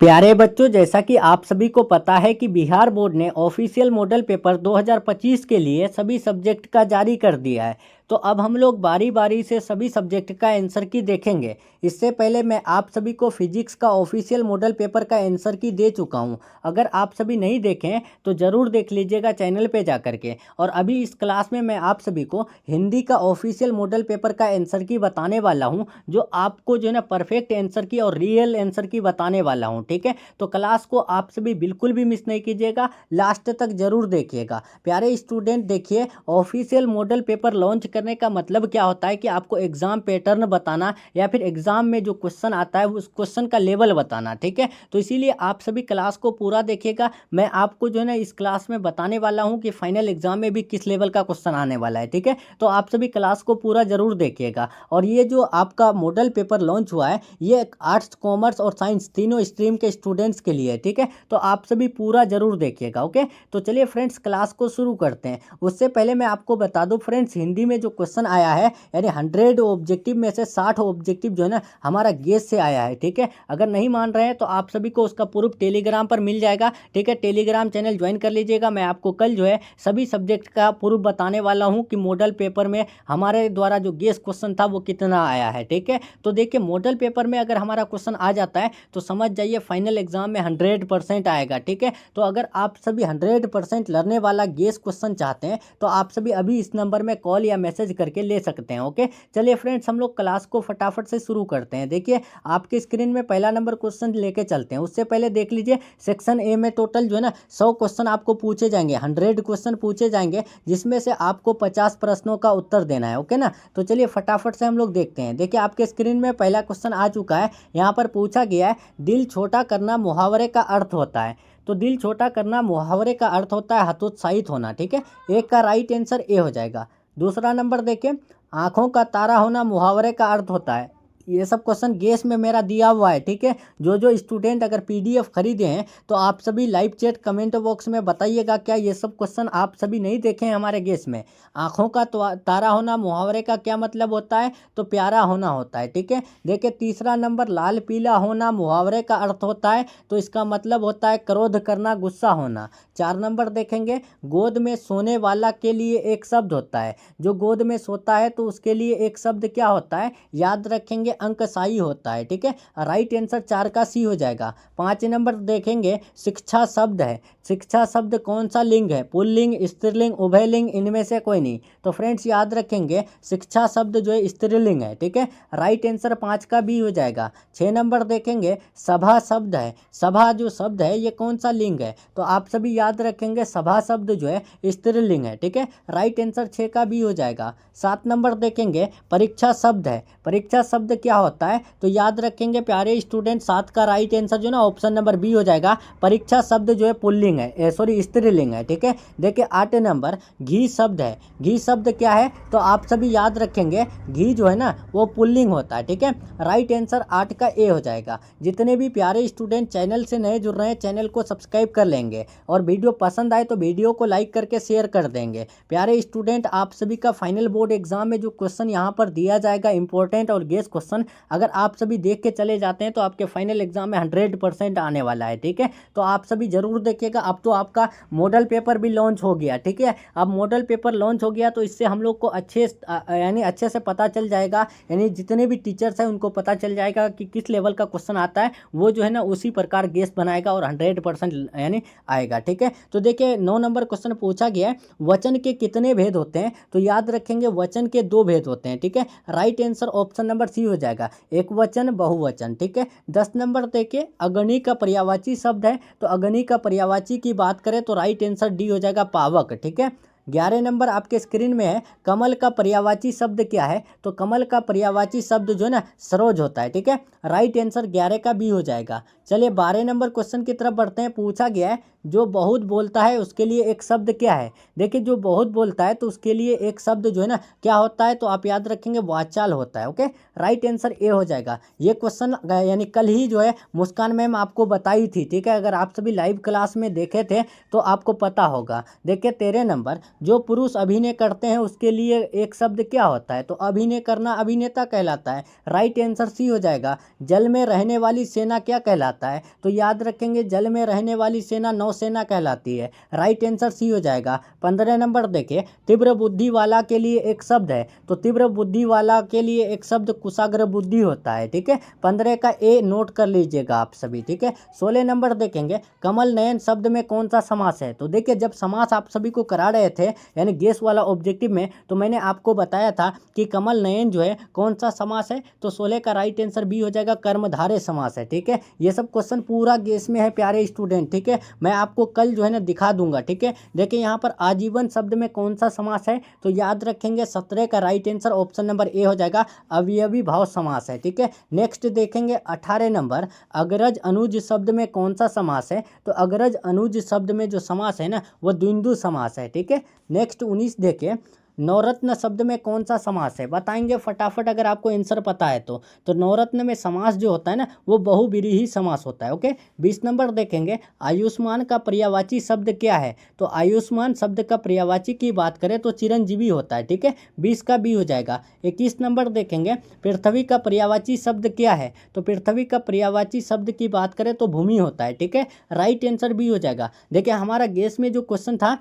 प्यारे बच्चों, जैसा कि आप सभी को पता है कि बिहार बोर्ड ने ऑफिशियल मॉडल पेपर 2025 के लिए सभी सब्जेक्ट का जारी कर दिया है। तो अब हम लोग बारी बारी से सभी सब्जेक्ट का आंसर की देखेंगे। इससे पहले मैं आप सभी को फिजिक्स का ऑफिशियल मॉडल पेपर का आंसर की दे चुका हूं। अगर आप सभी नहीं देखें तो ज़रूर देख लीजिएगा चैनल पे जा करके। और अभी इस क्लास में मैं आप सभी को हिंदी का ऑफिशियल मॉडल पेपर का आंसर की बताने वाला हूँ, जो आपको जो है ना परफेक्ट आंसर की और रियल आंसर की बताने वाला हूँ। ठीक है, तो क्लास को आप सभी बिल्कुल भी मिस नहीं कीजिएगा, लास्ट तक जरूर देखिएगा। प्यारे स्टूडेंट, देखिए, ऑफिशियल मॉडल पेपर लॉन्च करने का मतलब क्या होता है कि आपको एग्जाम पैटर्न बताना या फिर एग्जाम में जो क्वेश्चन आता है उस क्वेश्चन का लेवल बताना। ठीक है, तो इसीलिए आप सभी क्लास को पूरा देखिएगा। मैं आपको जो है ना इस क्लास में बताने वाला हूँ कि फाइनल एग्जाम में भी किस लेवल का क्वेश्चन आने वाला है। ठीक है, तो आप सभी क्लास को पूरा जरूर देखिएगा। और ये जो आपका मॉडल पेपर लॉन्च हुआ है, ये आर्ट्स, कॉमर्स और साइंस तीनों स्ट्रीम के स्टूडेंट्स के लिए। ठीक है, तो आप सभी पूरा जरूर देखिएगा। ओके, तो चलिए फ्रेंड्स, क्लास को शुरू करते हैं। उससे पहले मैं आपको बता दूं फ्रेंड्स, हिंदी में जो क्वेश्चन आया है, यानी 100 ऑब्जेक्टिव में से 60 ऑब्जेक्टिव जो है ना हमारा गेस से आया है। ठीक है, अगर नहीं मान रहे हैं तो आप सभी को उसका प्रूफ टेलीग्राम पर मिल जाएगा। ठीक है, टेलीग्राम चैनल ज्वाइन कर लीजिएगा। मैं आपको कल जो है सभी सब्जेक्ट का प्रूफ बताने वाला हूँ कि मॉडल पेपर में हमारे द्वारा जो गेस क्वेश्चन था वो कितना आया है। ठीक है, तो देखिए, मॉडल पेपर में अगर हमारा क्वेश्चन आ जाता है तो समझ जाइए फाइनल एग्जाम में 100% आएगा। ठीक है, तो अगर आप सभी 100% लड़ने वाला गेस क्वेश्चन चाहते हैं तो आप सभी अभी इस नंबर में कॉल या मैसेज करके ले सकते हैं। ओके, चलिए फ्रेंड्स, हम लोग क्लास को फटाफट से शुरू करते हैं। देखिए, आपके स्क्रीन में पहला नंबर क्वेश्चन लेके चलते हैं। उससे पहले देख लीजिए, सेक्शन ए में टोटल जो है ना 100 क्वेश्चन आपको पूछे जाएंगे, 100 क्वेश्चन पूछे जाएंगे, जिसमें से आपको 50 प्रश्नों का उत्तर देना है। ओके ना, तो चलिए फटाफट से हम लोग देखते हैं। देखिए, आपके स्क्रीन में पहला क्वेश्चन आ चुका है। यहाँ पर पूछा गया है, दिल छोटा करना मुहावरे का अर्थ होता है। तो दिल छोटा करना मुहावरे का अर्थ होता है हतोत्साहित होना। ठीक है, एक का राइट आंसर ए हो जाएगा। दूसरा नंबर देखें, आंखों का तारा होना मुहावरे का अर्थ होता है। ये सब क्वेश्चन गेस में मेरा दिया हुआ है। ठीक है, जो स्टूडेंट अगर पीडीएफ खरीदे हैं तो आप सभी लाइव चैट कमेंट बॉक्स में बताइएगा क्या ये सब क्वेश्चन आप सभी नहीं देखे हैं हमारे गेस में। आंखों का तारा होना मुहावरे का क्या मतलब होता है? तो प्यारा होना होता है। ठीक है, देखिए, तीसरा नंबर, लाल पीला होना मुहावरे का अर्थ होता है, तो इसका मतलब होता है क्रोध करना, गुस्सा होना। 4 नंबर देखेंगे, गोद में सोने वाला के लिए एक शब्द होता है। जो गोद में सोता है तो उसके लिए एक शब्द क्या होता है? याद रखेंगे, अंकशाई होता है। ठीक है, राइट आंसर 4 का सी हो जाएगा। 5 नंबर देखेंगे, शिक्षा शब्द है। शिक्षा शब्द कौन सा लिंग है? पुल्लिंग, स्त्रीलिंग, उभयलिंग, इनमें से कोई नहीं। तो फ्रेंड्स याद रखेंगे, शिक्षा शब्द जो है स्त्रीलिंग है। ठीक है, राइट आंसर 5 का बी हो जाएगा। 6 नंबर देखेंगे, सभा शब्द है। सभा जो शब्द है ये कौन सा लिंग है? तो आप सभी याद रखेंगे, सभा शब्द जो है स्त्रीलिंग है। ठीक है, राइट आंसर 6 का बी हो जाएगा। 7 नंबर देखेंगे, परीक्षा शब्द है। परीक्षा शब्द क्या होता है? तो याद रखेंगे प्यारे स्टूडेंट, 7 का राइट आंसर जो ना ऑप्शन नंबर बी हो जाएगा। परीक्षा शब्द जो है पुल्लिंग है, सॉरी स्त्रीलिंग है। ठीक है, देखिए 8 नंबर, घी शब्द है। घी शब्द क्या है? तो आप सभी याद रखेंगे, घी जो है ना वो पुल्लिंग होता है। ठीक है, राइट आंसर 8 का ए हो जाएगा। जितने भी प्यारे स्टूडेंट चैनल से नए जुड़ रहे हैं, चैनल को सब्सक्राइब कर लेंगे और वीडियो पसंद आए तो वीडियो को लाइक करके शेयर कर देंगे। प्यारे स्टूडेंट, आप सभी का फाइनल बोर्ड एग्जाम में जो क्वेश्चन यहाँ पर दिया जाएगा, इंपॉर्टेंट और गेस क्वेश्चन, अगर आप सभी देख के चले जाते हैं तो आपके फाइनल एग्जाम में 100% आने वाला है। ठीक है, तो आप सभी जरूर देखिएगा। अब तो आपका मॉडल पेपर भी लॉन्च हो गया। ठीक है, अब मॉडल पेपर लॉन्च हो गया तो इससे हम लोग को अच्छे से पता चल जाएगा, यानी जितने भी टीचर्स हैं उनको पता चल जाएगा कि किस लेवल का क्वेश्चन आता है, वो जो है ना उसी प्रकार गेस बनाएगा और 100% यानी आएगा। ठीक है, तो देखिए 9 नंबर क्वेश्चन पूछा गया है, वचन के कितने भेद होते हैं? तो याद रखेंगे, वचन के 2 भेद होते हैं। ठीक है, right answer option number C हो जाएगा, एक वचन, बहुवचन। ठीक है, 10 नंबर देखिए, अगनी का पर्यायवाची शब्द है। तो अगनी का पर्यायवाची की बात करें तो राइट आंसर डी हो जाएगा, पावक। ठीक है, 11 नंबर आपके स्क्रीन में है, कमल का पर्यायवाची शब्द क्या है? तो कमल का पर्यायवाची शब्द जो है ना सरोज होता है। ठीक है, राइट आंसर 11 का बी हो जाएगा। चलिए 12 नंबर क्वेश्चन की तरफ बढ़ते हैं। पूछा गया है, जो बहुत बोलता है उसके लिए एक शब्द क्या है? देखिए, जो बहुत बोलता है तो उसके लिए एक शब्द जो है ना क्या होता है? तो आप याद रखेंगे, वाचाल होता है। ओके, राइट आंसर ए हो जाएगा। ये क्वेश्चन यानी कल ही जो है मुस्कान मैम आपको बताई थी। ठीक है, अगर आप सभी लाइव क्लास में देखे थे तो आपको पता होगा। देखिए 13 नंबर, जो पुरुष अभिनय करते हैं उसके लिए एक शब्द क्या होता है? तो अभिनय करना अभिनेता कहलाता है। राइट आंसर सी हो जाएगा। जल में रहने वाली सेना क्या कहलाता है? तो याद रखेंगे, जल में रहने वाली सेना नौसेना कहलाती है। राइट आंसर सी हो जाएगा। 15 नंबर देखिए, तीव्र बुद्धि वाला के लिए एक शब्द है, तो तीव्र बुद्धि वाला के लिए एक शब्द कुशाग्र बुद्धि होता है। ठीक है, 15 का ए नोट कर लीजिएगा आप सभी। ठीक है, 16 नंबर देखेंगे, कमल नयन शब्द में कौन सा समास है? तो देखिए, जब समास आप सभी को करा रहे थे यानी गेस वाला ऑब्जेक्टिव में, तो मैंने आपको बताया था कि कमल नयन जो है कौन सा समास है। तो 16 का राइट आंसर बी हो जाएगा, कर्मधारय समास है। ठीक है, ये सब क्वेश्चन पूरा गेस में है प्यारे स्टूडेंट। ठीक है, मैं आपको कल जो है ना दिखा दूंगा। ठीक है, देखिए यहाँ पर आजीवन शब्द में कौन सा समास है? तो याद रखेंगे 17 का right answer option number A हो जाएगा, अवयवी भाव समास है। ठीक है, नेक्स्ट देखेंगे 18 नंबर, अग्रज अनुज शब्द में कौन सा समास है? तो अग्रज अनुज शब्द में जो समास है ना वो द्वंद्व समास है। ठीक है, नेक्स्ट 19 देखिए, नवरत्न शब्द में कौन सा समास है? बताएंगे फटाफट अगर आपको आंसर पता है तो नवरत्न में समास जो होता है ना वो बहुव्रीहि समास होता है। ओके, 20 नंबर देखेंगे, आयुष्मान का पर्यायवाची शब्द क्या है? तो आयुष्मान शब्द का पर्यायवाची की बात करें तो चिरंजीवी होता है। ठीक है, 20 का बी हो जाएगा। 21 नंबर देखेंगे, पृथ्वी का पर्यायवाची शब्द क्या है? तो पृथ्वी का पर्यायवाची शब्द की बात करें तो भूमि होता है। ठीक है, राइट आंसर बी हो जाएगा। देखिए हमारा गेस में जो क्वेश्चन था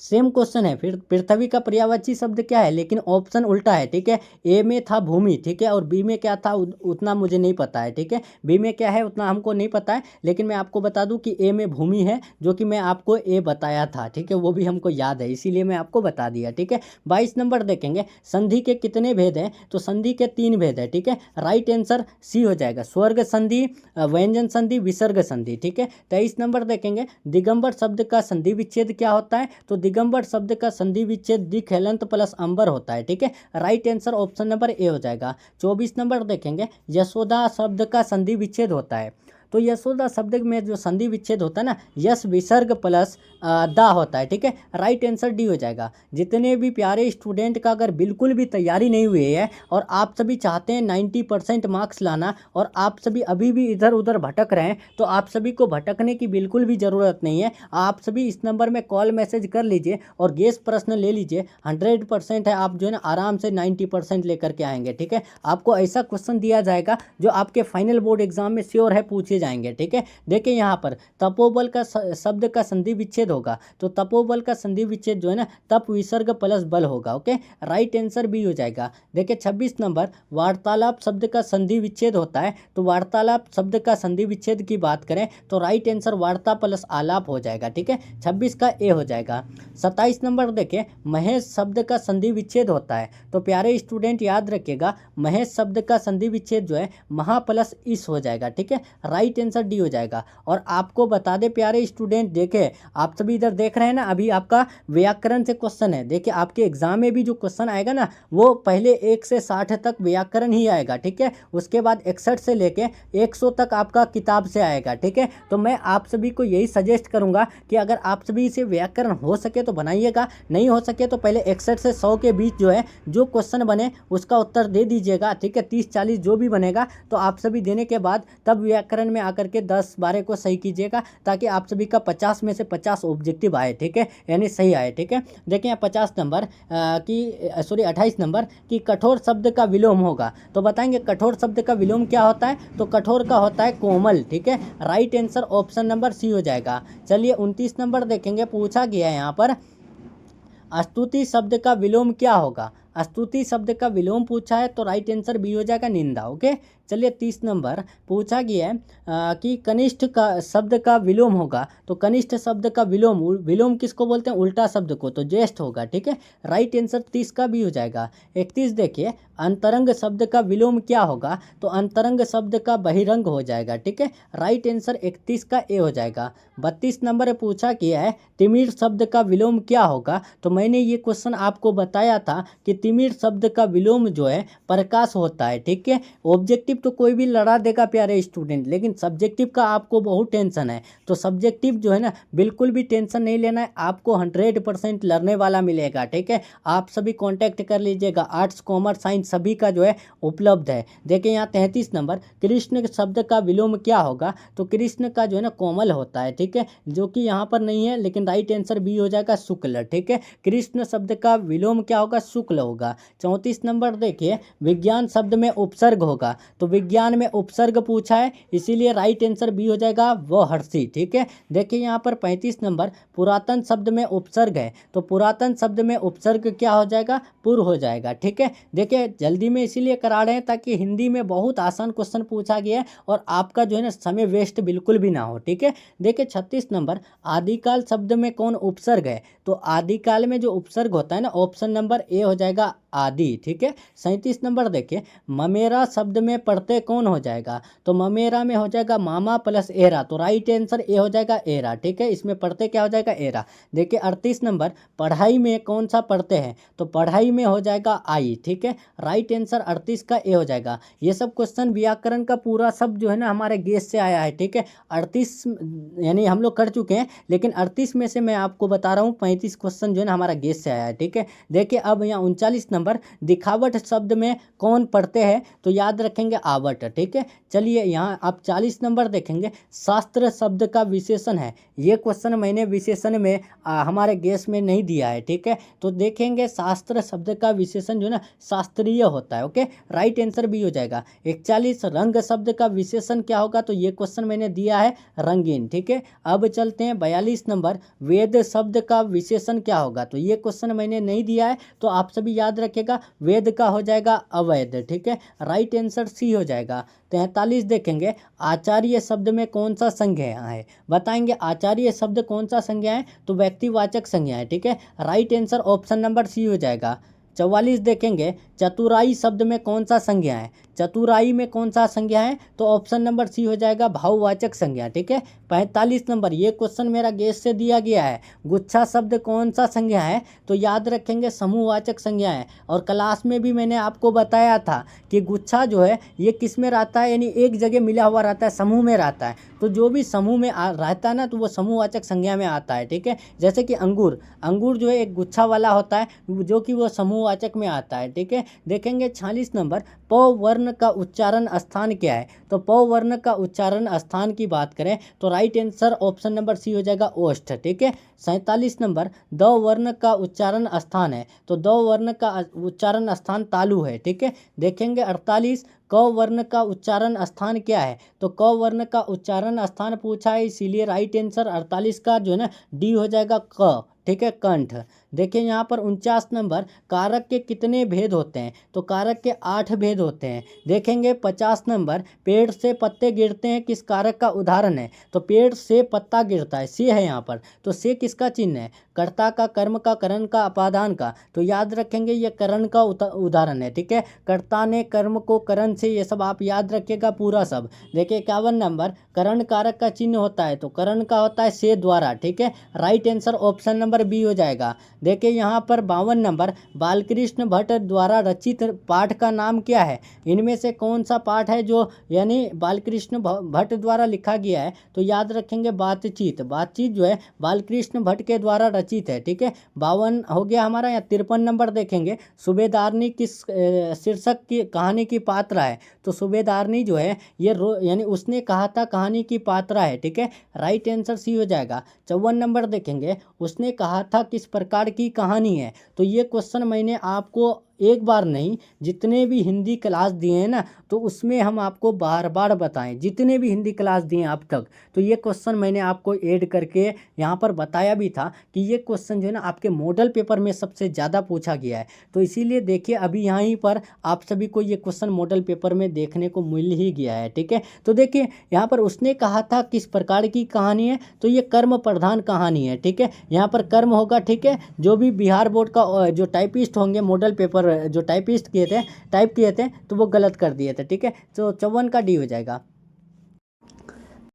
सेम क्वेश्चन है, फिर पृथ्वी का पर्यायवाची शब्द क्या है, लेकिन ऑप्शन उल्टा है। ठीक है, ए में था भूमि, ठीक है, और बी में क्या था उतना मुझे नहीं पता है। ठीक है, बी में क्या है उतना हमको नहीं पता है, लेकिन मैं आपको बता दूं कि ए में भूमि है, जो कि मैं आपको ए बताया था। ठीक है, वो भी हमको याद है, इसीलिए मैं आपको बता दिया। ठीक है, 22 नंबर देखेंगे, संधि के कितने भेद हैं? तो संधि के 3 भेद है। ठीक है, राइट आंसर सी हो जाएगा, स्वर्ग संधि, व्यंजन संधि, विसर्ग संधि। ठीक है, 23 नंबर देखेंगे, दिगंबर शब्द का संधि विच्छेद क्या होता है? तो दिगंबर शब्द का संधि विच्छेद दिख हेलंत प्लस अंबर होता है। ठीक है, right answer option number A हो जाएगा। 24 नंबर देखेंगे, यशोदा शब्द का संधि विच्छेद होता है। तो यशोदा शब्द में जो संधि विच्छेद होता है ना, यश विसर्ग प्लस दा होता है। ठीक है, राइट आंसर डी हो जाएगा। जितने भी प्यारे स्टूडेंट का अगर बिल्कुल भी तैयारी नहीं हुई है और आप सभी चाहते हैं 90% मार्क्स लाना और आप सभी अभी भी इधर उधर भटक रहे हैं, तो आप सभी को भटकने की बिल्कुल भी ज़रूरत नहीं है। आप सभी इस नंबर में कॉल मैसेज कर लीजिए और गेस प्रश्न ले लीजिए। 100% है, आप जो है ना आराम से 90% लेकर के आएंगे। ठीक है, आपको ऐसा क्वेश्चन दिया जाएगा जो आपके फाइनल बोर्ड एग्जाम में श्योर है पूछे जाएंगे। ठीक है, देखिए यहाँ पर तपोबल का शब्द का संधि विच्छेद होगा, तो तपोबल का संधि विच्छेद जो है ना तप विसर्ग प्लस बल होगा। ओके, राइट आंसर बी हो जाएगा। देखिए 26 नंबर, वार्तालाप शब्द का संधि विच्छेद होता है, तो वार्तालाप शब्द का संधि विच्छेद की बात करें तो राइट आंसर वार्ता प्लस आलाप हो जाएगा। ठीक है, 26 का ए हो जाएगा। 27 नंबर देखिए, महेश शब्द का संधि विच्छेद होता है, तो प्यारे स्टूडेंट याद रखिएगा महेश शब्द का संधि विच्छेद जो है महा प्लस इस हो जाएगा। ठीक है, राइट आंसर डी हो जाएगा। और आपको बता दे प्यारे स्टूडेंट, देखे आप सभी इधर देख रहे हैं ना, अभी आपका व्याकरण से क्वेश्चन है। देखिए आपके एग्जाम में भी जो क्वेश्चन आएगा ना वो पहले 1 से 60 तक व्याकरण ही आएगा। ठीक है, उसके बाद 61 से लेके 100 तक आपका किताब से आएगा। ठीक है, तो मैं आप सभी को यही सजेस्ट करूंगा कि अगर आप सभी से व्याकरण हो सके तो बनाइएगा, नहीं हो सके तो पहले 61 से 100 के बीच जो है जो क्वेश्चन बने उसका उत्तर दे दीजिएगा। ठीक है, 30-40 जो भी बनेगा तो आप सभी देने के बाद तब व्याकरण में आकर के 10-12 को सही कीजिएगा, ताकि आप सभी का 50 में से 50 ऑब्जेक्टिव आए। ठीक है, यानी सही आए। ठीक है, देखिए 50 नंबर की 28 नंबर की कठोर शब्द का विलोम होगा, तो बताएंगे कठोर शब्द का विलोम क्या होता है? तो कठोर का होता है कोमल। ठीक है, right answer option number C हो जाएगा। चलिए 29 नंबर देखेंगे, पूछा गया है यहाँ पर स्तुति शब्द का विलोम क्या होगा? स्तुति शब्द का विलोम पूछा है तो राइट आंसर बी हो जाएगा, निंदा। ओके, चलिए 30 नंबर पूछा गया है कि कनिष्ठ का शब्द का विलोम होगा, तो कनिष्ठ शब्द का विलोम किसको बोलते हैं? उल्टा शब्द को, तो ज्येष्ठ होगा। ठीक है, राइट आंसर 30 का भी हो जाएगा। 31 देखिए, अंतरंग शब्द का विलोम क्या होगा? तो अंतरंग शब्द का बहिरंग हो जाएगा। ठीक है, राइट आंसर 31 का ए हो जाएगा। 32 नंबर पूछा गया है तिमिर शब्द का विलोम क्या होगा? तो मैंने ये क्वेश्चन आपको बताया था कि तिमिर शब्द का विलोम जो है प्रकाश होता है। ठीक है, ऑब्जेक्टिव तो कोई भी लड़ा देगा प्यारे स्टूडेंट, लेकिन सब्जेक्टिव का आपको बहुत टेंशन है। तो सब्जेक्टिव जो है ना बिल्कुल भी टेंशन नहीं लेना है, आपको 100% लड़ने वाला मिलेगा, ठीक है। आप सभी कांटेक्ट कर लीजिएगा, आर्ट्स कॉमर्स साइंस सभी का जो है उपलब्ध है। देखिए यहाँ 33 नंबर, कृष्ण शब्द का विलोम क्या होगा? तो कृष्ण का जो है ना कोमल होता है, ठीक है, जो कि यहाँ पर नहीं है, लेकिन राइट आंसर बी हो जाएगा शुक्ल, ठीक है। कृष्ण शब्द का विलोम क्या होगा? शुक्ल होगा। 34 नंबर देखिए, विज्ञान शब्द में उपसर्ग होगा, तो विज्ञान में उपसर्ग पूछा है, इसीलिए राइट आंसर बी हो जाएगा वो हर्षी, ठीक है। देखिए यहाँ पर 35 नंबर, पुरातन शब्द में उपसर्ग है, तो पुरातन शब्द में उपसर्ग क्या हो जाएगा? पुर हो जाएगा, ठीक है। देखिए जल्दी में इसीलिए करा रहे हैं ताकि हिंदी में बहुत आसान क्वेश्चन पूछा गया है और आपका जो है ना समय वेस्ट बिल्कुल भी ना हो, ठीक है। देखिए 36 नंबर, आदिकाल शब्द में कौन उपसर्ग है? तो आदिकाल में जो उपसर्ग होता है ना, ऑप्शन नंबर ए हो जाएगा आदि, ठीक है। 37 नंबर देखिए, ममेरा शब्द में पढ़ते कौन हो जाएगा? तो ममेरा में हो जाएगा मामा प्लस एरा, तो राइट आंसर ए हो जाएगा एरा, ठीक है। इसमें पढ़ते क्या हो जाएगा? एरा। देखिए 38 नंबर, पढ़ाई में कौन सा पढ़ते हैं? तो पढ़ाई में हो जाएगा आई, ठीक है। राइट आंसर 38 का ए हो जाएगा। ये सब क्वेश्चन व्याकरण का पूरा सब जो है ना हमारे गेस से आया है, ठीक है। 38 यानी हम लोग कर चुके हैं, लेकिन 38 में से मैं आपको बता रहा हूँ 35 क्वेश्चन जो है ना हमारा गेस से आया है, ठीक है। देखिए अब यहाँ 39 नंबर, दिखावट शब्द में कौन पढ़ते हैं? तो याद रखेंगे आवट, ठीक है। चलिए यहाँ आप 40 नंबर देखेंगे, शास्त्र शब्द का विशेषण है। ये क्वेश्चन मैंने विशेषण में हमारे गेस में नहीं दिया है, ठीक है। तो देखेंगे शास्त्र शब्द का विशेषण जो है ना शास्त्रीय होता है, ओके, राइट आंसर भी हो जाएगा। 41 रंग शब्द का विशेषण क्या होगा? तो ये क्वेश्चन मैंने दिया है रंगीन, ठीक है। अब चलते हैं 42 नंबर, वेद शब्द का विशेषण क्या होगा? तो ये क्वेश्चन मैंने नहीं दिया है, तो आप सभी याद रखिएगा, वेद का हो जाएगा अवैध, ठीक है। राइट आंसर सी हो जाएगा। 43 देखेंगे, आचार्य शब्द में कौन सा संज्ञा है? बताएंगे आचार्य शब्द कौन सा संज्ञा है? तो व्यक्तिवाचक संज्ञा है, ठीक है। Right answer option number C हो जाएगा। 44 देखेंगे, चतुराई शब्द में कौन सा संज्ञा है? चतुराई में कौन सा संज्ञा है? तो ऑप्शन नंबर सी हो जाएगा भाववाचक संज्ञा, ठीक है। 45 नंबर, ये क्वेश्चन मेरा गेस से दिया गया है, गुच्छा शब्द कौन सा संज्ञा है? तो याद रखेंगे समूहवाचक संज्ञा है। और क्लास में भी मैंने आपको बताया था कि गुच्छा जो है ये किस में रहता है, यानी एक जगह मिला हुआ रहता है, समूह में रहता है। तो जो भी समूह में रहता है ना, तो वो समूहवाचक संज्ञा में आता है, ठीक है। जैसे कि अंगूर, अंगूर जो है एक गुच्छा वाला होता है, जो कि वो समूहवाचक में आता है, ठीक है। देखेंगे 46 नंबर, प वर्ण का उच्चारण स्थान क्या है? तो प वर्ण का उच्चारण स्थान की बात करें तो right answer option number C हो जाएगा ओष्ठ, ठीक है। 47 नंबर, द वर्ण का उच्चारण स्थान है, तो द वर्ण का उच्चारण स्थान तालु है, ठीक है। देखेंगे 48, क वर्ण का उच्चारण स्थान क्या है? तो क वर्ण का उच्चारण स्थान पूछा है, इसीलिए राइट आंसर 48 का जो है ना डी हो जाएगा क, ठीक है, कंठ। देखिए यहाँ पर 49 नंबर, कारक के कितने भेद होते हैं? तो कारक के 8 भेद होते हैं। देखेंगे 50 नंबर, पेड़ से पत्ते गिरते हैं किस कारक का उदाहरण है? तो पेड़ से पत्ता गिरता है, से है यहाँ पर, तो से किसका चिन्ह है? कर्ता का, कर्म का, करण का, अपादान का। तो याद रखेंगे ये करण का उदाहरण है, ठीक है। कर्ता ने कर्म को करण से, ये सब आप याद रखिएगा पूरा सब। देखिए 51 नंबर, करण कारक का चिन्ह होता है, तो करण का होता है से द्वारा, ठीक है। Right answer option number B हो जाएगा। देखिए यहाँ पर 52 नंबर, बालकृष्ण भट्ट द्वारा रचित पाठ का नाम क्या है? इनमें से कौन सा पाठ है जो यानी बालकृष्ण भट्ट द्वारा लिखा गया है? तो याद रखेंगे बातचीत, बातचीत जो है बालकृष्ण भट्ट के द्वारा रचित है, ठीक है। 52 हो गया हमारा। यहाँ 53 नंबर देखेंगे, सूबेदारनी किस शीर्षक की कहानी की पात्रा है? तो सूबेदारनी जो है ये यानी उसने कहा था कहानी की पात्रा है, ठीक है। राइट आंसर सी हो जाएगा। 54 नंबर देखेंगे, उसने कहा था किस प्रकार की कहानी है? तो ये क्वेश्चन मैंने आपको एक बार नहीं, जितने भी हिंदी क्लास दिए हैं ना, तो उसमें हम आपको बार बार बताएं, जितने भी हिंदी क्लास दिए हैं अब तक, तो ये क्वेश्चन मैंने आपको ऐड करके यहाँ पर बताया भी था कि ये क्वेश्चन जो है ना आपके मॉडल पेपर में सबसे ज़्यादा पूछा गया है। तो इसीलिए देखिए अभी यहीं पर आप सभी को ये क्वेश्चन मॉडल पेपर में देखने को मिल ही गया है, ठीक है। तो देखिए यहाँ पर उसने कहा था किस प्रकार की कहानी है, तो ये कर्म प्रधान कहानी है, ठीक है। यहाँ पर कर्म होगा, ठीक है। जो भी बिहार बोर्ड का जो टाइपिस्ट होंगे, मॉडल पेपर जो टाइपिस्ट टाइप किए थे, तो वो गलत कर दिए थे, ठीक है। तो 54 का डी हो जाएगा।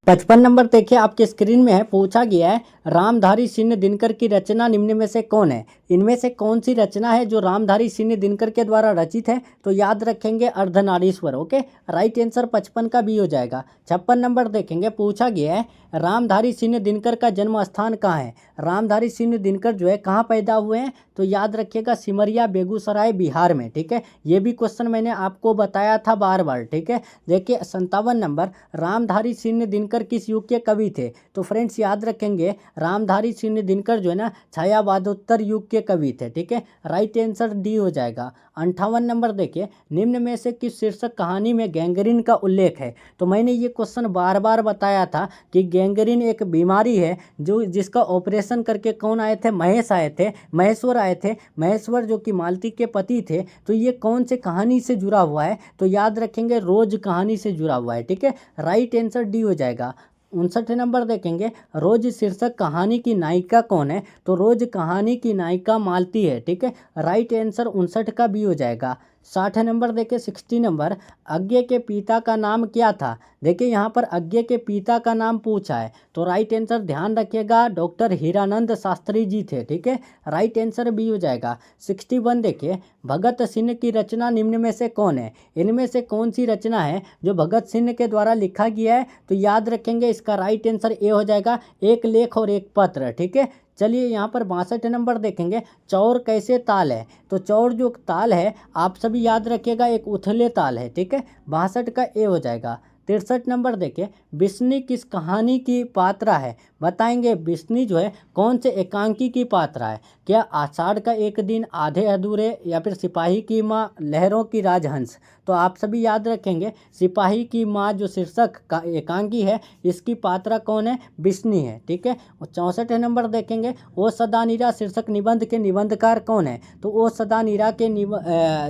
55 नंबर देखिए आपके स्क्रीन में है, पूछा गया है रामधारी सिन्हा दिनकर की रचना निम्न में से कौन है? इनमें से कौन सी रचना है जो रामधारी सिन्हा दिनकर के द्वारा रचित है? तो याद रखेंगे अर्धनारीश्वर। ओके, राइट आंसर 55 का बी हो जाएगा। 56 नंबर देखेंगे, पूछा गया है रामधारी सिन्हा दिनकर का जन्म स्थान कहाँ है? रामधारी सिन्हा दिनकर जो है कहाँ पैदा हुए हैं? तो याद रखिएगा सिमरिया बेगूसराय बिहार में। ठीक है, ये भी क्वेश्चन मैंने आपको बताया था बार बार। ठीक है, देखिए 57 नंबर, रामधारी सिन्हा दिनकर किस युग के कवि थे? तो फ्रेंड्स याद रखेंगे रामधारी सिन्हा दिनकर जो है ना छायावादोत्तर युग के कवि थे। ठीक है, राइट आंसर डी हो जाएगा। 58 नंबर देखिए, निम्न में से किस शीर्षक कहानी में गैंग्रीन का उल्लेख है? तो मैंने ये क्वेश्चन बार बार बताया था कि गैंग्रीन एक बीमारी है जो जिसका ऑपरेशन करके कौन आए थे? महेश्वर आए थे। महेश्वर जो कि मालती के पति थे। तो ये कौन से कहानी से जुड़ा हुआ है? तो याद रखेंगे रोज कहानी से जुड़ा हुआ है। ठीक है, राइट आंसर डी हो जाएगा। 59 नंबर देखेंगे, रोज शीर्षक कहानी की नायिका कौन है? तो रोज कहानी की नायिका मालती है। ठीक है, राइट आंसर 59 का बी हो जाएगा। 60 नंबर देखे, 60 नंबर, अज्ञे के पिता का नाम क्या था? देखिए यहाँ पर अज्ञे के पिता का नाम पूछा है, तो राइट आंसर ध्यान रखिएगा डॉक्टर हीरानंद शास्त्री जी थे। ठीक है, राइट आंसर बी हो जाएगा। 61 देखिए, भगत सिंह की रचना निम्न में से कौन है? इनमें से कौन सी रचना है जो भगत सिंह के द्वारा लिखा गया है? तो याद रखेंगे इसका राइट आंसर ए हो जाएगा, एक लेख और एक पत्र। ठीक है, चलिए यहाँ पर 62 नंबर देखेंगे, चौर कैसे ताल है? तो चौर जो ताल है आप सभी याद रखिएगा एक उथले ताल है। ठीक है, 62 का ए हो जाएगा। 63 नंबर देखिए, बिस्नी किस कहानी की पात्रा है? बताएंगे बिस्नी जो है कौन से एकांकी की पात्रा है? क्या आषाढ़ का एक दिन, आधे अधूरे, या फिर सिपाही की माँ, लहरों की राजहंस? तो आप सभी याद रखेंगे सिपाही की माँ जो शीर्षक का एकांकी है इसकी पात्रा कौन है? बिस्नी है। ठीक है, और 64 नंबर देखेंगे, ओ सदा नीरा शीर्षक निबंध के निबंधकार कौन है? तो ओ सदा नीरा के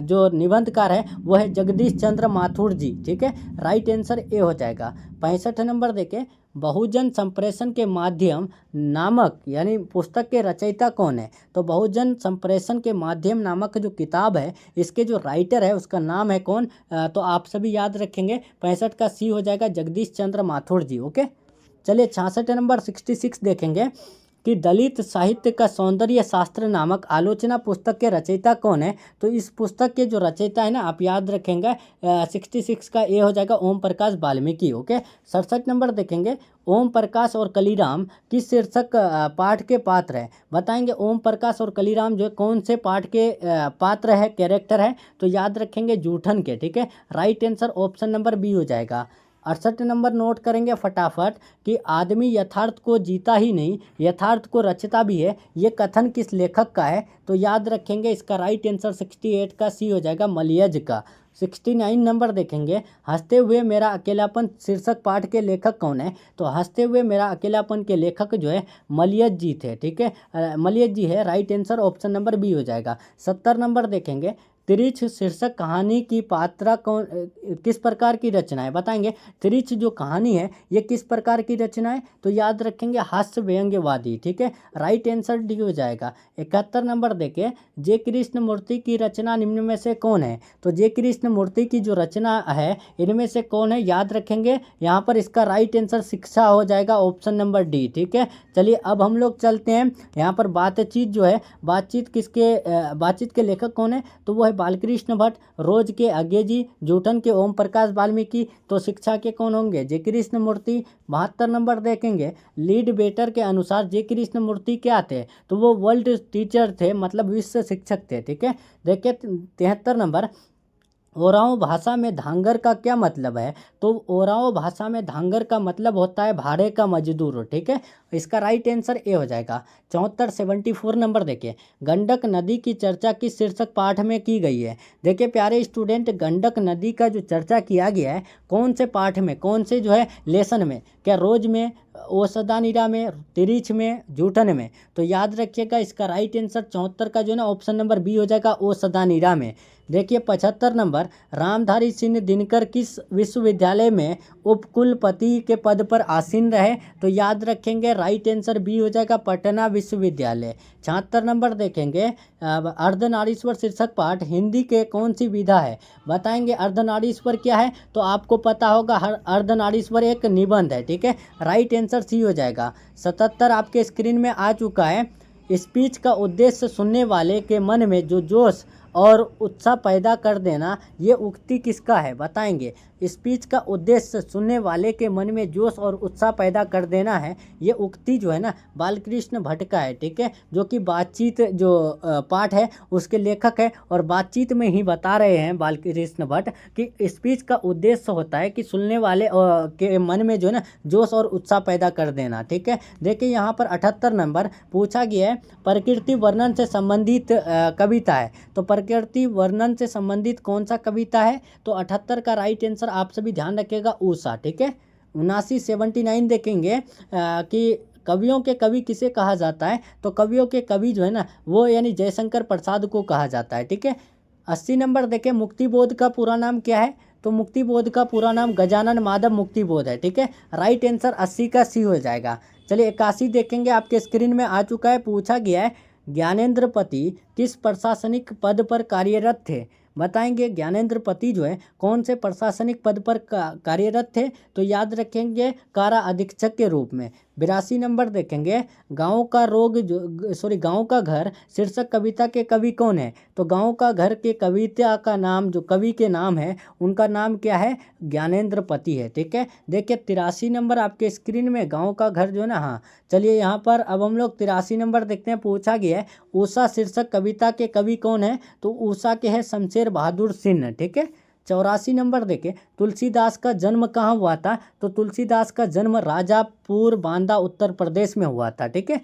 जो निबंधकार है वो है जगदीश चंद्र माथुर जी। ठीक है, राइट आंसर ए हो जाएगा। 65 नंबर देखें, बहुजन संप्रेषण के माध्यम नामक यानी पुस्तक के रचयिता कौन है? तो बहुजन संप्रेषण के माध्यम नामक जो किताब है इसके जो राइटर है उसका नाम है कौन? तो आप सभी याद रखेंगे 65 का सी हो जाएगा, जगदीश चंद्र माथुर जी। ओके, चलिए 66 नंबर 66 देखेंगे कि दलित साहित्य का सौंदर्य शास्त्र नामक आलोचना पुस्तक के रचयिता कौन है? तो इस पुस्तक के जो रचयिता है ना आप याद रखेंगे 66 का ए हो जाएगा, ओम प्रकाश वाल्मीकि। ओके, 67 नंबर देखेंगे, ओम प्रकाश और कलीराम किस शीर्षक पाठ के पात्र है? बताएंगे ओम प्रकाश और कलीराम जो है कौन से पाठ के पात्र है, कैरेक्टर है? तो याद रखेंगे जूठन के। ठीक है, right answer option number B हो जाएगा। 68 नंबर नोट करेंगे फटाफट कि आदमी यथार्थ को जीता ही नहीं यथार्थ को रचता भी है, ये कथन किस लेखक का है? तो याद रखेंगे इसका राइट आंसर 68 का सी हो जाएगा, मलियज का। 69 नंबर देखेंगे, हंसते हुए मेरा अकेलापन शीर्षक पाठ के लेखक कौन है? तो हंसते हुए मेरा अकेलापन के लेखक जो है मलियज जी थे। ठीक है, मलियज जी है, right answer option number B हो जाएगा। 70 नंबर देखेंगे, त्रिछ शीर्षक कहानी की पात्रा कौन किस प्रकार की रचना है? बताएंगे त्रिछ जो कहानी है ये किस प्रकार की रचना है? तो याद रखेंगे हास्य व्यंग्यवादी। ठीक है, राइट आंसर डी हो जाएगा। 71 नंबर देखे, जे कृष्ण मूर्ति की रचना निम्न में से कौन है? तो जे कृष्ण मूर्ति की जो रचना है इनमें से कौन है? याद रखेंगे यहाँ पर इसका राइट आंसर शिक्षा हो जाएगा, ऑप्शन नंबर डी। ठीक है, चलिए अब हम लोग चलते हैं यहाँ पर बातचीत जो है, बातचीत के लेखक कौन है? तो वो है बालकृष्ण भट्ट, रोज के अज्ञे जी, जूठन के ओम प्रकाश वाल्मीकि, तो शिक्षा के कौन होंगे? जे कृष्ण मूर्ति। 72 नंबर देखेंगे, लीड बेटर के अनुसार जे कृष्ण मूर्ति क्या थे? तो वो वर्ल्ड टीचर थे, मतलब विश्व शिक्षक थे। ठीक है, देखिए 73 नंबर, ओराओं भाषा में धांगर का क्या मतलब है? तो ओराओं भाषा में धांगर का मतलब होता है भाड़े का मजदूर। ठीक है, इसका राइट आंसर ए हो जाएगा। 74 74 नंबर देखिए, गंडक नदी की चर्चा किस शीर्षक पाठ में की गई है? देखिए प्यारे स्टूडेंट, गंडक नदी का जो चर्चा किया गया है कौन से पाठ में, कौन से जो है लेसन में? क्या रोज में, ओ सदानीरा में, तिरिछ में, जूठन में? तो याद रखिएगा इसका राइट आंसर 74 का जो है ना ऑप्शन नंबर बी हो जाएगा, ओ सदानीरा में। देखिए 75 नंबर, रामधारी सिंह दिनकर किस विश्वविद्यालय में उपकुलपति के पद पर आसीन रहे? तो याद रखेंगे राइट आंसर बी हो जाएगा, पटना विश्वविद्यालय। 76 नंबर देखेंगे, अर्धनारीश्वर शीर्षक पाठ हिंदी के कौन सी विधा है? बताएंगे अर्धनारीश्वर क्या है? तो आपको पता होगा अर्धनारीश्वर एक निबंध है। ठीक है, राइट आंसर सी हो जाएगा। 77 आपके स्क्रीन में आ चुका है। स्पीच का उद्देश्य सुनने वाले के मन में जो जोश और उत्साह पैदा कर देना, ये उक्ति किसका है बताएंगे। स्पीच का उद्देश्य सुनने वाले के मन में जोश और उत्साह पैदा कर देना है, ये उक्ति जो है ना बालकृष्ण भट्ट का है, ठीक है, जो कि बातचीत जो पाठ है उसके लेखक है। और बातचीत में ही बता रहे हैं बालकृष्ण भट्ट कि स्पीच का उद्देश्य होता है कि सुनने वाले के मन में जो है ना जोश और उत्साह पैदा कर देना, ठीक है। देखिए यहाँ पर 78 नंबर पूछा गया है, प्रकृति वर्णन से संबंधित कविता है। तो प्रकृति वर्णन से संबंधित कौन सा कविता है, तो 78 का राइट आंसर आप सभी ध्यान रखिएगा उषा, ठीक है। 79 देखेंगे कि कवियों के कवि किसे कहा जाता है, तो कवियों के कवि जो है ना वो यानी जयशंकर प्रसाद को कहा जाता है, ठीक है। 80 नंबर देखें, मुक्तिबोध का पूरा नाम क्या है, तो मुक्तिबोध का पूरा नाम गजानन माधव मुक्तिबोध है, ठीक है। राइट आंसर 80 का सी हो जाएगा। चलिए 81 देखेंगे, आपके स्क्रीन में आ चुका है। पूछा गया है ज्ञानेंद्र पति किस प्रशासनिक पद पर कार्यरत थे, बताएंगे। ज्ञानेंद्र पति जो है कौन से प्रशासनिक पद पर कार्यरत थे, तो याद रखेंगे कारा अधीक्षक के रूप में। 82 नंबर देखेंगे, गांव का रोग गांव का घर शीर्षक कविता के कवि कौन है, तो गांव का घर के कविता का नाम जो कवि के नाम है उनका नाम क्या है, ज्ञानेंद्र पति है, ठीक है। देखिए 83 नंबर आपके स्क्रीन में, गांव का घर जो है ना, हाँ। चलिए यहाँ पर अब हम लोग 83 नंबर देखते हैं। पूछा गया है उषा शीर्षक कविता के कवि कौन है, तो उषा के है शमशेर बहादुर सिन्हा, ठीक है। 84 नंबर देखें, तुलसीदास का जन्म कहाँ हुआ था, तो तुलसीदास का जन्म राजापुर बांदा उत्तर प्रदेश में हुआ था, ठीक है।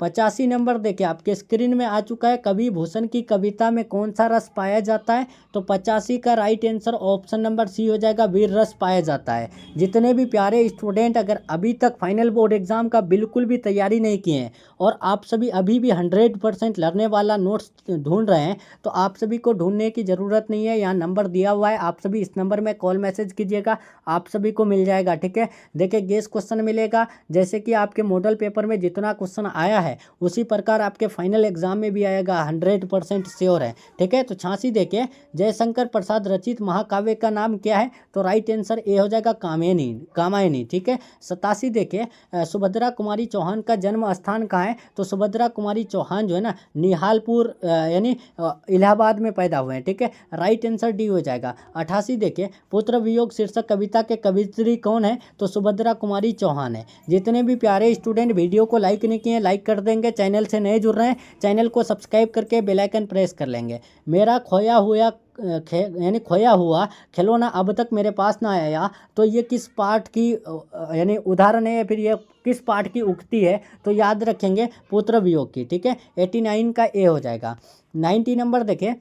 85 नंबर देखिए आपके स्क्रीन में आ चुका है, कवि भूषण की कविता में कौन सा रस पाया जाता है, तो 85 का right answer option number C हो जाएगा, वीर रस पाया जाता है। जितने भी प्यारे स्टूडेंट अगर अभी तक फाइनल बोर्ड एग्जाम का बिल्कुल भी तैयारी नहीं किए हैं और आप सभी अभी भी 100% लर्ने वाला नोट्स ढूंढ रहे हैं, तो आप सभी को ढूंढने की ज़रूरत नहीं है। यहाँ नंबर दिया हुआ है, आप सभी इस नंबर में कॉल मैसेज कीजिएगा, आप सभी को मिल जाएगा, ठीक है। देखिए गेस क्वेश्चन मिलेगा, जैसे कि आपके मॉडल पेपर में जितना क्वेश्चन आया है उसी प्रकार आपके फाइनल एग्जाम में भी आएगा, 100% श्योर है, ठीक है। तो 86 देखिए, जयशंकर प्रसाद रचित महाकाव्य का नाम क्या है, तो राइट आंसर ए हो जाएगा कामायनी, ठीक है। 87 देखिए, सुभद्रा कुमारी चौहान का जन्म स्थान कहाँ है, तो सुभद्रा कुमारी चौहान जो है ना निहालपुर यानी इलाहाबाद में पैदा हुए हैं, ठीक है। राइट आंसर डी हो जाएगा। 88 देखिए, पुत्र वियोग शीर्षक कविता के कवियत्री कौन है, तो सुभद्रा कुमारी चौहान है। जितने भी प्यारे स्टूडेंट वीडियो को लाइक नहीं किए लाइक कर देंगे, चैनल से नए जुड़ रहे हैं चैनल को सब्सक्राइब करके बेल आइकन प्रेस कर लेंगे। मेरा खोया हुआ खिलौना अब तक मेरे पास ना आया, तो ये किस पाठ की यानी उदाहरण है, फिर ये किस पाठ की उक्ति है, तो याद रखेंगे पुत्र वियोग की, ठीक है। 89 का ए हो जाएगा। 90 नंबर देखें,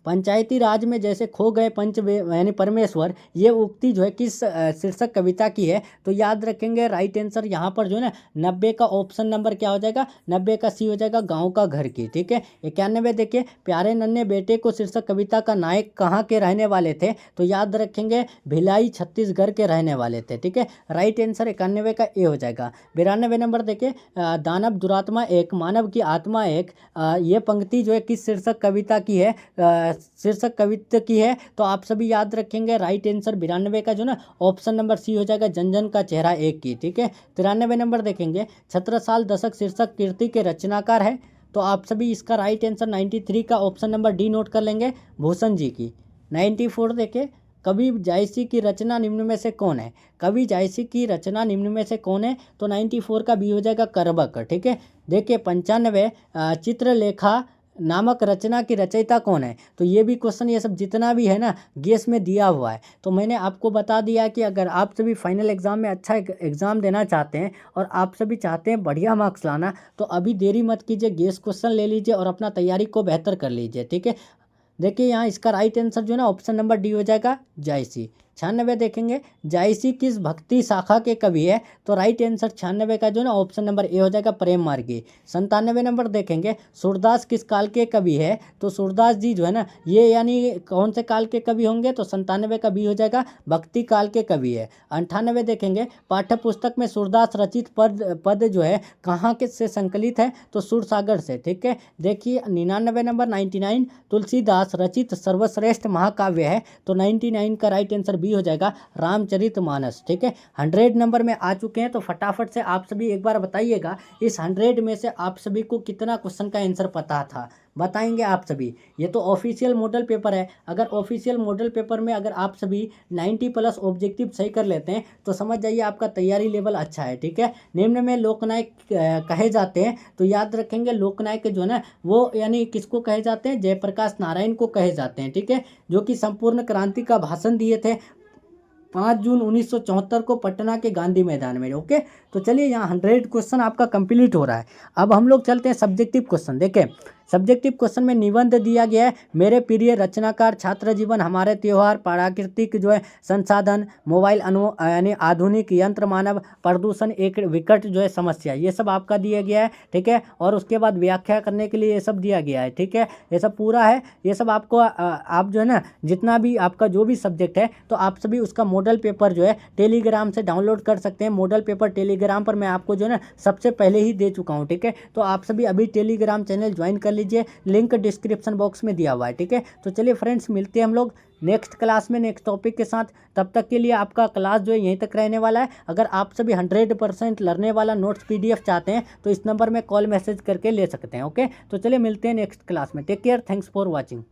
पंचायती राज में जैसे खो गए यानी परमेश्वर, ये उक्ति जो है किस शीर्षक कविता की है, तो याद रखेंगे राइट आंसर यहाँ पर जो है ना 90 का ऑप्शन नंबर क्या हो जाएगा, 90 का सी हो जाएगा, गांव का घर की, ठीक है। 91 देखिए, प्यारे नन्हे बेटे को शीर्षक कविता का नायक कहाँ के रहने वाले थे, तो याद रखेंगे भिलाई छत्तीसगढ़ के रहने वाले थे, ठीक है। राइट आंसर 91 का ए हो जाएगा। 92 नंबर देखिए, दानव दुरात्मा एक मानव की आत्मा एक, ये पंक्ति जो है किस शीर्षक कविता की है, शीर्षक कविता की है, तो आप सभी याद रखेंगे राइट आंसर 92 का जो ना ऑप्शन नंबर सी हो जाएगा, जनजन का चेहरा एक की, ठीक है। 93 नंबर देखेंगे, छत्रसाल दशक शीर्षक कृति के रचनाकार है, तो आप सभी इसका राइट आंसर 93 का ऑप्शन नंबर डी नोट कर लेंगे, भूषण जी की। 94 देखें, कवि जायसी की रचना निम्न में से कौन है, कवि जायसी की रचना निम्न में से कौन है, तो 94 का बी हो जाएगा, करबक, ठीक है। देखिए 95 चित्रलेखा नामक रचना की रचयिता कौन है, तो ये भी क्वेश्चन ये सब जितना भी है ना गेस में दिया हुआ है। तो मैंने आपको बता दिया कि अगर आप सभी फाइनल एग्जाम में अच्छा एग्जाम देना चाहते हैं और आप सभी चाहते हैं बढ़िया मार्क्स लाना, तो अभी देरी मत कीजिए, गेस क्वेश्चन ले लीजिए और अपना तैयारी को बेहतर कर लीजिए, ठीक है। देखिए यहाँ इसका राइट आंसर जो है ना ऑप्शन नंबर डी हो जाएगा, जायसी। 96 देखेंगे, जायसी किस भक्ति शाखा के कवि है, तो राइट आंसर 96 का जो है ना ऑप्शन नंबर ए हो जाएगा, प्रेम मार्गी। 97 नंबर देखेंगे, सूरदास किस काल के कवि है, तो सूरदास जी जो है ना ये यानी कौन से काल के कवि होंगे, तो 97 का बी हो जाएगा, भक्ति काल के कवि है। 98 देखेंगे, पाठ्य पुस्तक में सूरदास रचित पद जो है कहाँ के से संकलित है, तो सूरसागर से, ठीक है। देखिए 99 नंबर 99 तुलसीदास रचित सर्वश्रेष्ठ महाकाव्य है, तो 99 का राइट आंसर बी बी हो जाएगा रामचरितमानस। ठीक है, 100 नंबर में आ चुके हैं, तो फटाफट से आप सभी एक बार बताइएगा इस 100 में से आप सभी को कितना क्वेश्चन का आंसर पता था, बताएंगे आप सभी। ये तो ऑफिशियल मॉडल पेपर है, अगर ऑफिशियल मॉडल पेपर में अगर आप सभी 90 प्लस ऑब्जेक्टिव सही कर लेते हैं तो समझ जाइए आपका तैयारी लेवल अच्छा है। ठीक है, निम्न में लोकनायक कहे जाते हैं, तो याद रखेंगे लोकनायक जो है ना वो यानी किसको कहे जाते हैं, जयप्रकाश नारायण को कहे जाते हैं। ठीक है, जो कि संपूर्ण क्रांति का भाषण दिए थे 5 जून 1974 को पटना के गांधी मैदान में। ओके, तो चलिए यहाँ 100 क्वेश्चन आपका कंप्लीट हो रहा है। अब हम लोग चलते हैं सब्जेक्टिव क्वेश्चन। देखें, सब्जेक्टिव क्वेश्चन में निबंध दिया गया है, मेरे प्रिय रचनाकार, छात्र जीवन, हमारे त्योहार, प्राकृतिक जो है संसाधन, मोबाइल यानी आधुनिक यंत्र, मानव, प्रदूषण एक विकट जो है समस्या, ये सब आपका दिया गया है। ठीक है, और उसके बाद व्याख्या करने के लिए ये सब दिया गया है। ठीक है, ये सब पूरा है, ये सब आपको आप जो है ना जितना भी आपका जो भी सब्जेक्ट है तो आप सभी उसका मॉडल पेपर जो है टेलीग्राम से डाउनलोड कर सकते हैं। मॉडल पेपर टेलीग्राम पर मैं आपको जो है ना सबसे पहले ही दे चुका हूँ। ठीक है, तो आप सभी अभी टेलीग्राम चैनल ज्वाइन कर लीजिए, लिंक डिस्क्रिप्शन बॉक्स में दिया हुआ है। ठीक है, तो चलिए फ्रेंड्स, मिलते हैं हम लोग नेक्स्ट क्लास में नेक्स्ट टॉपिक के साथ। तब तक के लिए आपका क्लास जो है यहीं तक रहने वाला है। अगर आप सभी 100% लर्ने वाला नोट्स PDF चाहते हैं तो इस नंबर में कॉल मैसेज करके ले सकते हैं। ओके, तो चलिए मिलते हैं नेक्स्ट क्लास में। Take care, thanks for watching.